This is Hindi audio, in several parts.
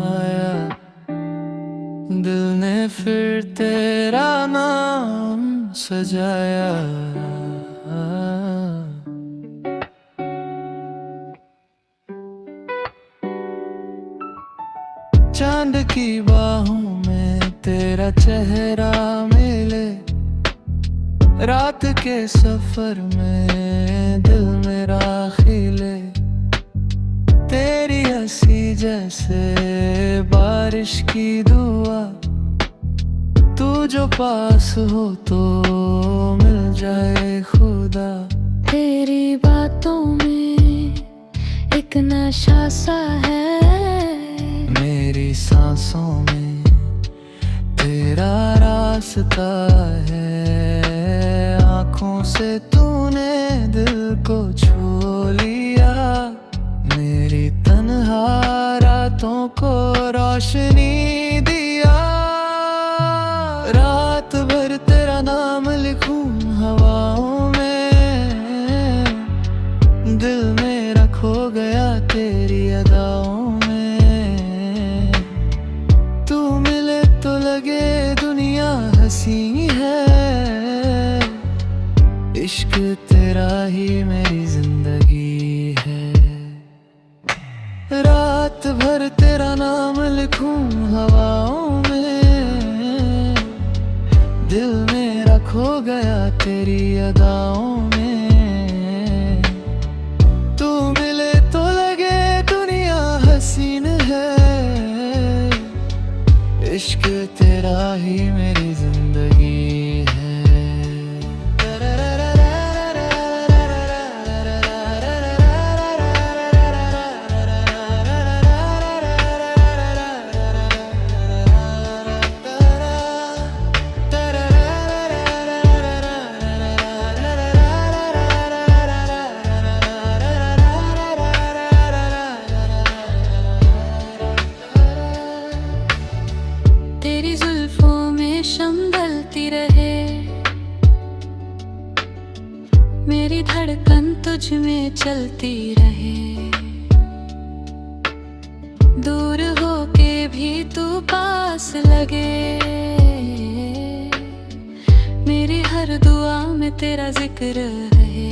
आया, दिल ने फिर तेरा नाम सजाया। चांद की बाहों में तेरा चेहरा मिले, रात के सफर में दिल मेरा खिले। तेरी हंसी जैसे बारिश की दुआ, तू जो पास हो तो मिल जाए खुदा। तेरी बातों में एक नशा सा है, मेरी सांसों में तेरा रास्ता है। आँखों से तूने दिल को छू लिया, मेरी तन्हा रातों को रोशनी दिया। रात भर तेरा नाम लिखूं हवाओं में, दिल मेरा खो गया तेरी अदाओं में। तू मिले तो लगे दुनिया हंसी है, इश्क तेरा ही मेरी जिंदगी है। रात भर तेरा नाम लिखूं हवाओं में, दिल मेरा खो गया तेरी अदाओं में। तू मिले तो लगे दुनिया हसीन है, इश्क तेरा ही मेरी जिंदगी है। तेरी जुल्फों में शम्बलती रहे, मेरी धड़कन तुझ में चलती रहे। दूर होके भी तू पास लगे, मेरी हर दुआ में तेरा जिक्र रहे।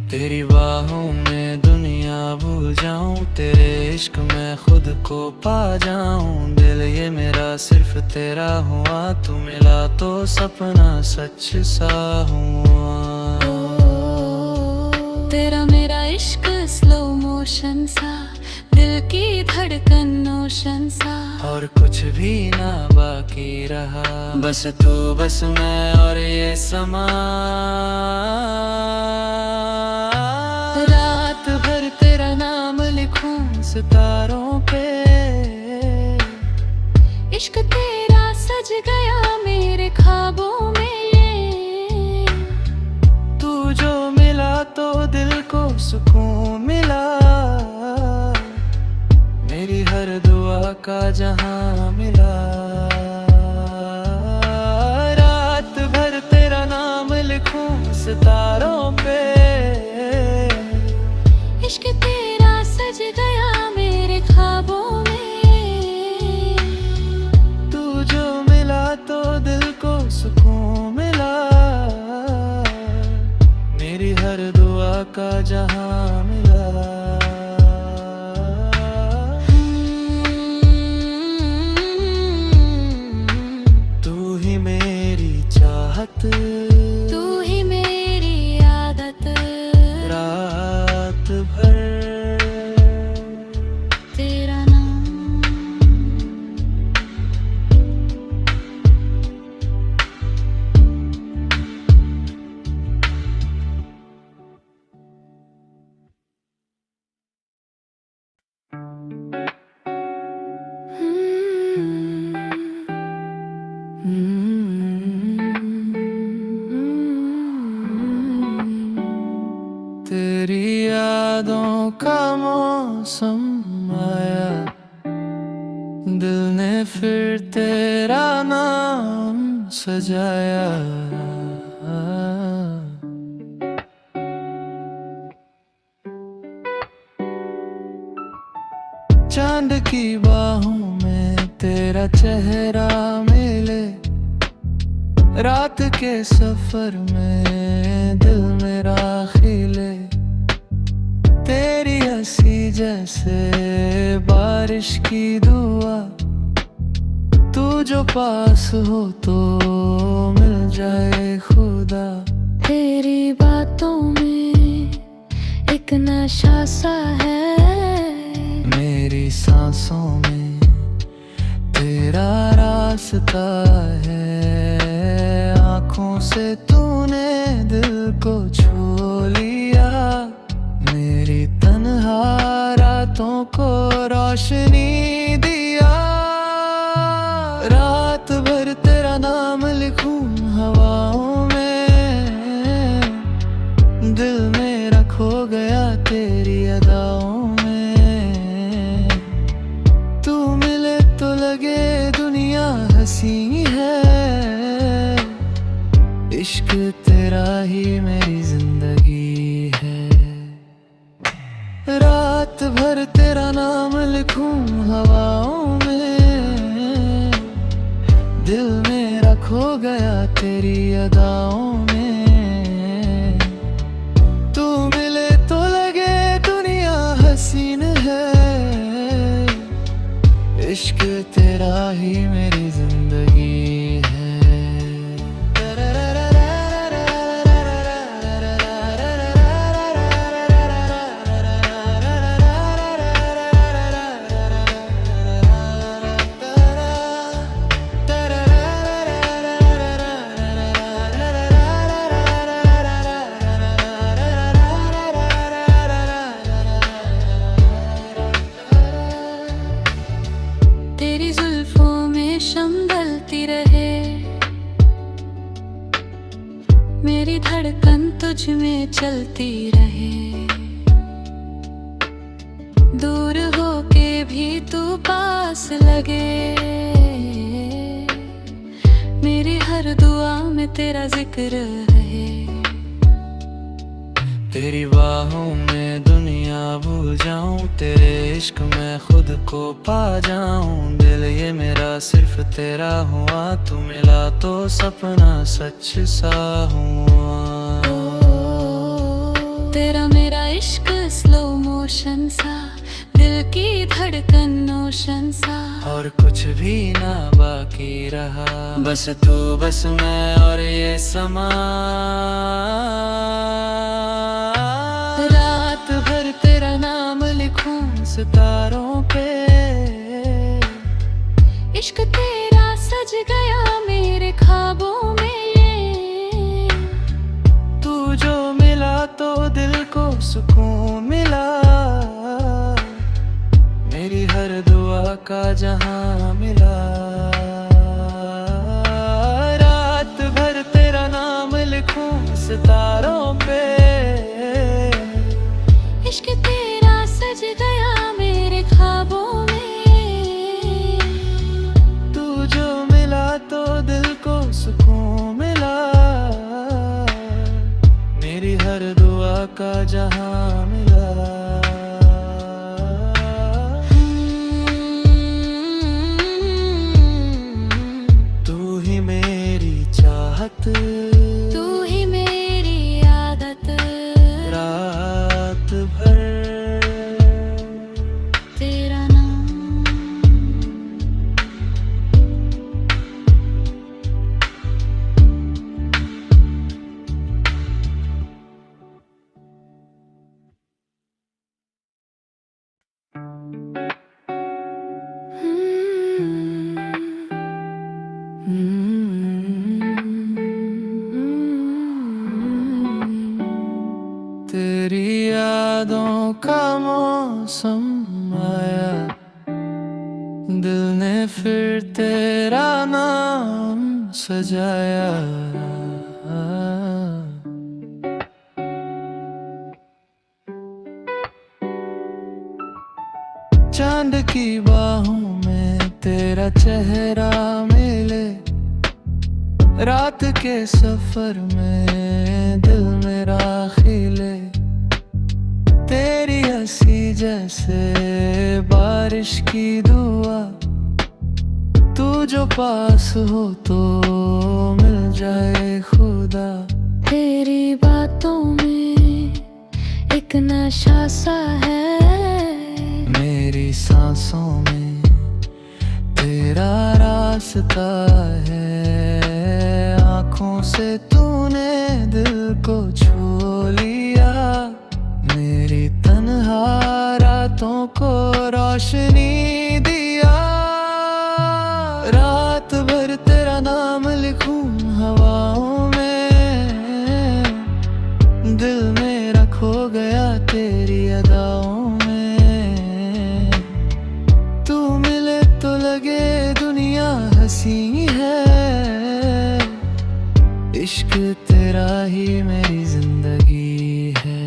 तेरी बाहों में दुनिया भूल जाऊं, तेरे इश्क में खुद को पा जाऊं। दिल ये मेरा सिर्फ तेरा हुआ, तू मिला तो सपना सच सा हुआ। तेरा मेरा इश्क स्लो मोशन सा, दिल की धड़कन ओशन सा। और कुछ भी ना बाकी रहा, बस तू बस मैं और ये समा। रात भर तेरा नाम लिखूं सितारों पे, इश्क तेरा सज गया मेरे ख्वाबों में। तू जो मिला तो दिल को सुकून मिला, मेरी हर दुआ का जहां मिला। रात भर तेरा नाम लिखूं सितारों पे, इश्क तेरा सज गया मेरे ख्वाबों में। तू जो मिला तो दिल को सुकून मिला, मेरी हर दुआ का जहां मिला। तू ही मेरी चाहत, तू ही मेरी आदत, रात भर तेरा नाम। तेरी यादों का मौसम आया, दिल ने फिर तेरा नाम सजाया। चांद की बाहों में तेरा चेहरा मिले, रात के सफर में दिल मेरा खिले। तेरी हंसी जैसे बारिश की दुआ, तू जो पास हो तो मिल जाए खुदा। तेरी बातों में एक नशा सा है, मेरी सांसों में तेरा रास्ता है। आँखों से तूने दिल को छू लिया, मेरी तन्हा रातों को रोशनी दिया। रात भर तेरा नाम लिखूं हवाओं में, दिल मेरा खो गया तेरी अदाओं में। तू मिले तो लगे दुनिया हंसी है, इश्क तेरा ही मेरी जिंदगी है। रात भर तेरा नाम लिखूं हवाओं में, दिल मेरा खो गया तेरी अदाओं में। तू मिले तो लगे दुनिया हसीन है, इश्क तेरा ही मेरी जिंदगी है। तेरी जुल्फों में शम्बलती रहे, मेरी धड़कन तुझ में चलती रहे। दूर होके भी तू पास लगे, मेरी हर दुआ में तेरा जिक्र रहे। तेरी बाहों में दुनिया भूल जाऊं, तेरे इश्क में खुद को पा जाऊं। दिल ये मेरा सिर्फ तेरा हुआ, तू मिला तो सपना सच सा हुआ। तेरा मेरा इश्क स्लो मोशन सा, दिल की धड़कन नोशन सा। और कुछ भी ना बाकी रहा, बस तू बस मैं और ये समा। रात भर तेरा नाम लिखूं सितारों पे, इश्क तेरा सज गया मेरे ख्वाबों में। तू जो मिला तो दिल को सुकून मिला, मेरी हर दुआ का जहां मिला। रात भर तेरा नाम लिखूं सितारों पे, इश्क तेरा सज गया मेरे ख्वाबों में। तू जो मिला तो दिल को सुकून मिला, मेरी हर दुआ का जहां मिला। तू ही मेरी चाहत, तू ही मेरी आदत, रात भर तेरा नाम। तेरी यादों का मौसम आया, दिल ने फिर तेरा नाम सजाया। चांद की बाहों में तेरा चेहरा मिले, रात के सफर में दिल मेरा खिले। तेरी हंसी जैसे बारिश बारिश की दुआ, तू जो पास हो तो मिल जाए खुदा। तेरी बातों में एक नशा सा है, मेरी सांसों में तेरा रास्ता है। आँखों से तूने दिल को छू लिया, मेरी तन्हा रातों को रोशनी दिया। रात भर तेरा नाम लिखूं हवाओं में, दिल मेरा खो गया तेरी अदाओं में। तू मिले तो लगे दुनिया हंसी है, इश्क तेरा ही मेरी जिंदगी है।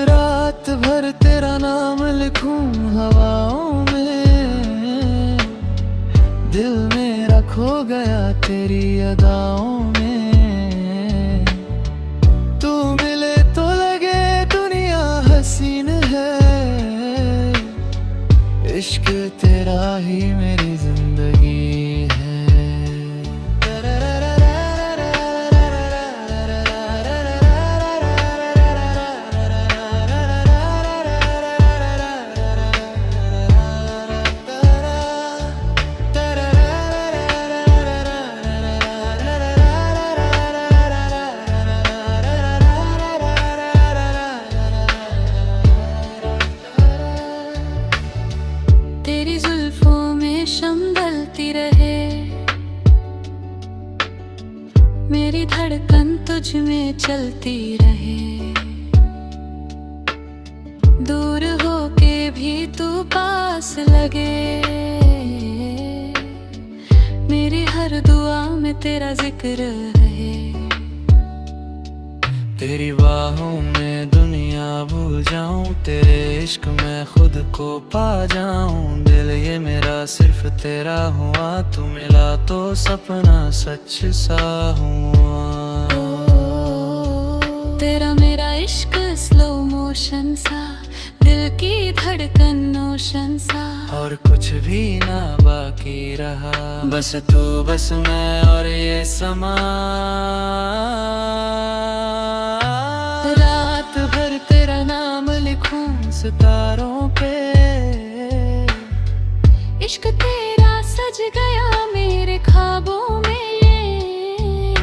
रात भर तेरा नाम लिखूं हवाओं में, दिल मेरा खो गया तेरी अदाओं में। तू मिले तो लगे दुनिया हसीन है, इश्क तेरा ही मेरी जिंदगी है। तेरी जुल्फों में शम्बलती रहे, मेरी धड़कन तुझ में चलती रहे। दूर होके भी तू पास लगे, मेरी हर दुआ में तेरा जिक्र रहे। तेरी बाहों में दुनिया भूल जाऊं, तेरे इश्क में खुद को पा जाऊं। दिल ये मेरा सिर्फ तेरा हुआ, तू मिला तो सपना सच सा हुआ। तेरा मेरा इश्क स्लो मोशन सा, दिल की धड़कन ओशन सा। और कुछ भी ना बाकी रहा, बस तू बस मैं और ये समा। रात भर तेरा नाम लिखूं सितारों पे, इश्क तेरा सज गया मेरे ख्वाबों में।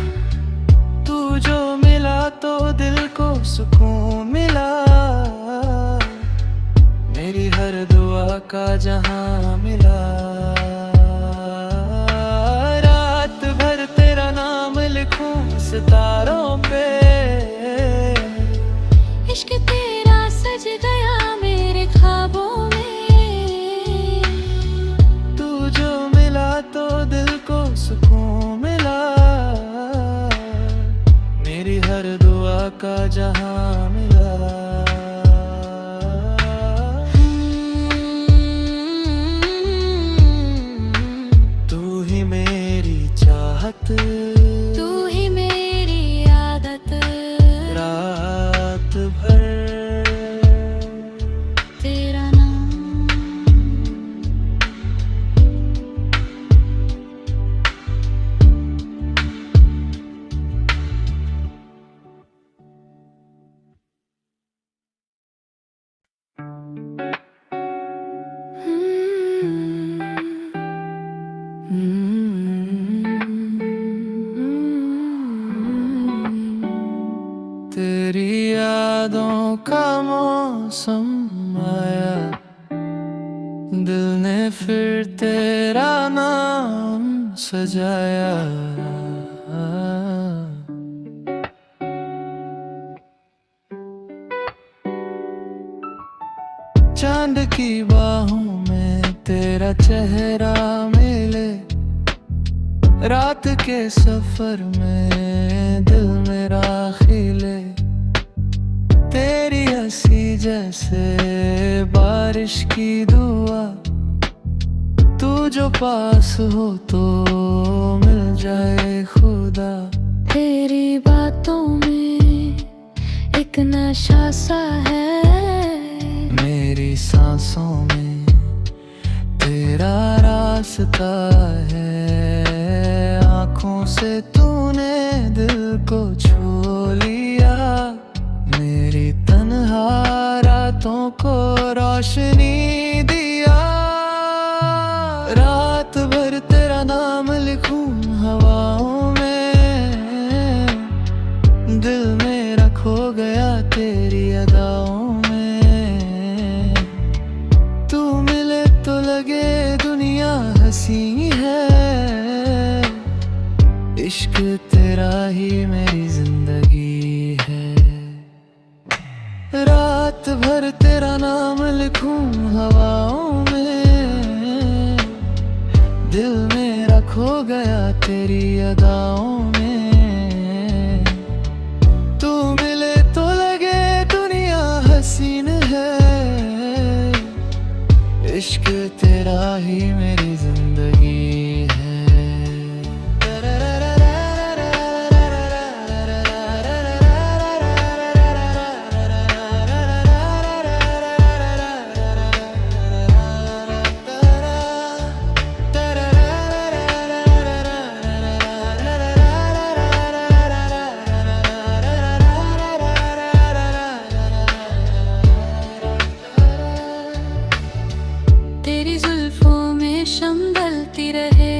तू जो मिला तो दिल को सुकून मिला, मेरी हर दुआ का जहां मिला। रात भर तेरा नाम लिखूं सितारों पे, इश्क तेरा सज गया मेरे ख्वाबों में। तू जो मिला तो दिल को सुकून मिला, मेरी हर दुआ का जहां मिला। तू ही मेरी चाहत, तू ही मेरी आदत, रात भर तेरा नाम। तेरी यादों का मौसम आया, दिल ने फिर तेरा नाम सजाया। चांद की बाहों में तेरा चेहरा मिले, रात के सफर में दिल मेरा खिले। तेरी हंसी जैसे बारिश की दुआ, तू जो पास हो तो मिल जाए खुदा। तेरी बातों में एक नशा सा है, मेरी सांस सांसों में तेरा रास्ता है। आँखों से तूने दिल को छू लिया, मेरी तन्हा रातों को रोशनी दिया। रात भर तेरा नाम लिखूं हवाओं में, दिल मेरा खो गया तेरी अदाओं में। तू मिले तो लगे दुनिया हंसी है, इश्क तेरा ही मेरी जिंदगी है। रात भर तेरा नाम लिखूं हवाओं में, दिल मेरा खो गया तेरी अदाओं में। तू मिले तो लगे दुनिया हसीन है, इश्क तेरा ही मेरी जिंदगी है। तेरी जुल्फों में शम ढलती रहे,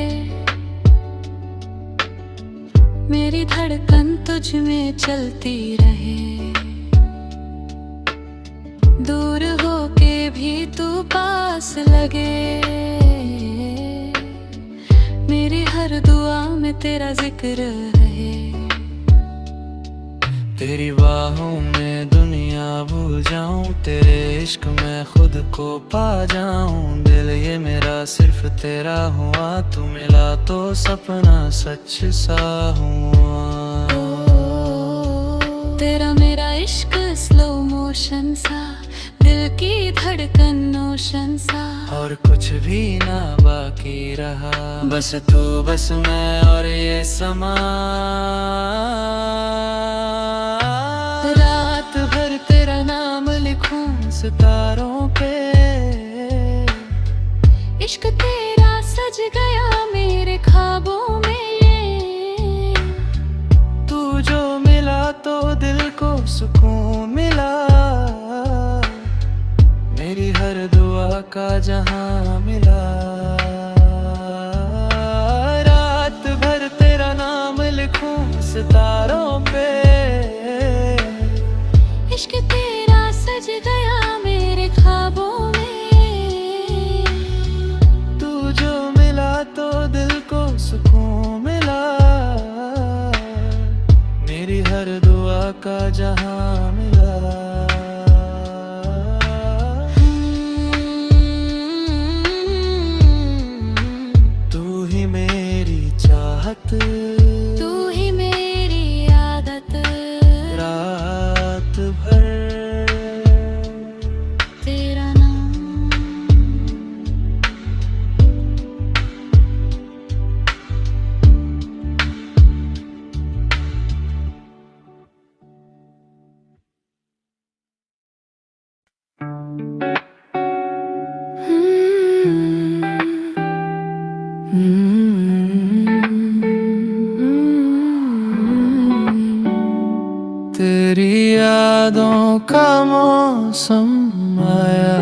मेरी धड़कन तुझ में चलती रहे। दूर होके भी तू पास लगे, मेरी हर दुआ में तेरा जिक्र रहे। तेरी बाहों में दुनिया भूल जाऊं, तेरे इश्क में खुद को पा जाऊं। दिल ये मेरा सिर्फ तेरा हुआ, तू मिला तो सपना सच सा हुआ। तेरा मेरा इश्क स्लो मोशन सा, दिल की धड़कन ओशन सा। और कुछ भी ना बाकी रहा, बस तू बस मैं और ये समा। रात भर तेरा नाम लिखूं सितारों पे, इश्क तेरा सज गया मेरे ख्वाबों में। तू जो मिला तो दिल को सुकून मिला, मेरी हर दुआ का जहां मिला। रात भर तेरा नाम लिखूं सितारों पे, इश्क तेरा सज गया मेरे ख्वाबों में। तू जो मिला तो दिल को सुकून मिला, मेरी हर दुआ का जहां मिला। तू ही मेरी चाहत, तू ही मेरी आदत। रात भर तेरा नाम तेरी यादों का मौसम आया,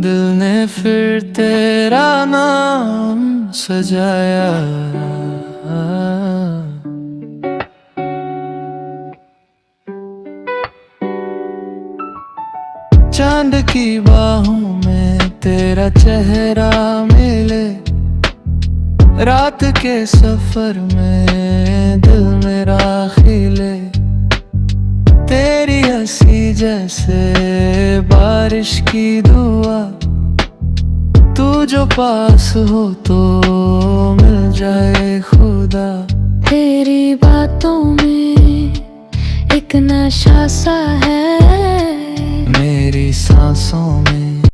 दिल ने फिर तेरा नाम सजाया। चांद की बाहों में तेरा चेहरा मिले, रात के सफर में दिल मेरा खिले। तेरी हंसी जैसे बारिश की दुआ, तू जो पास हो तो मिल जाए खुदा। तेरी बातों में एक नशा सा है, मेरी सांसों में